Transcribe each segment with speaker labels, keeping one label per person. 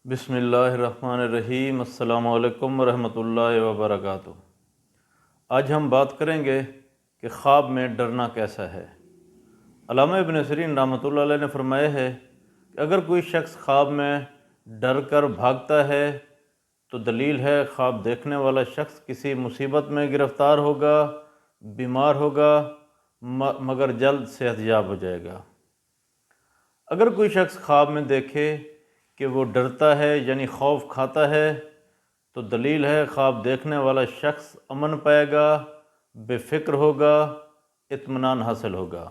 Speaker 1: بسم اللہ الرحمن الرحیم۔ السلام علیکم ورحمۃ اللہ وبرکاتہ۔ آج ہم بات کریں گے کہ خواب میں ڈرنا کیسا ہے۔ علامہ ابن سیرین رحمۃ اللہ علیہ نے فرمایا ہے کہ اگر کوئی شخص خواب میں ڈر کر بھاگتا ہے تو دلیل ہے خواب دیکھنے والا شخص کسی مصیبت میں گرفتار ہوگا، بیمار ہوگا، مگر جلد صحت یاب ہو جائے گا۔ اگر کوئی شخص خواب میں دیکھے کہ وہ ڈرتا ہے یعنی خوف کھاتا ہے تو دلیل ہے خواب دیکھنے والا شخص امن پائے گا، بے فکر ہوگا، اطمینان حاصل ہوگا۔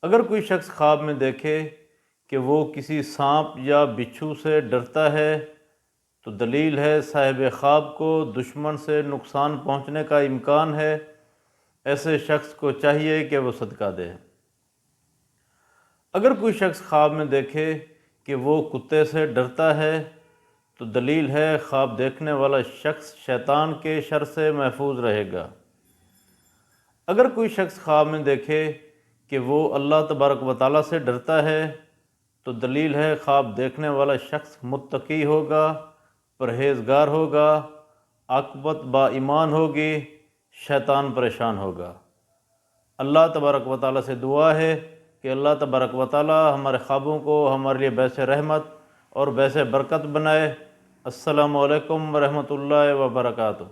Speaker 1: اگر کوئی شخص خواب میں دیکھے کہ وہ کسی سانپ یا بچھو سے ڈرتا ہے تو دلیل ہے صاحب خواب کو دشمن سے نقصان پہنچنے کا امکان ہے، ایسے شخص کو چاہیے کہ وہ صدقہ دے۔ اگر کوئی شخص خواب میں دیکھے کہ وہ کتے سے ڈرتا ہے تو دلیل ہے خواب دیکھنے والا شخص شیطان کے شر سے محفوظ رہے گا۔ اگر کوئی شخص خواب میں دیکھے کہ وہ اللہ تبارک و تعالیٰ سے ڈرتا ہے تو دلیل ہے خواب دیکھنے والا شخص متقی ہوگا، پرہیزگار ہوگا، عاقبت با ایمان ہوگی، شیطان پریشان ہوگا۔ اللہ تبارک و تعالیٰ سے دعا ہے کہ اللہ تبارک و تعالیٰ ہمارے خوابوں کو ہمارے لیے باعث رحمت اور باعث برکت بنائے۔ السلام علیکم ورحمۃ اللہ وبرکاتہ۔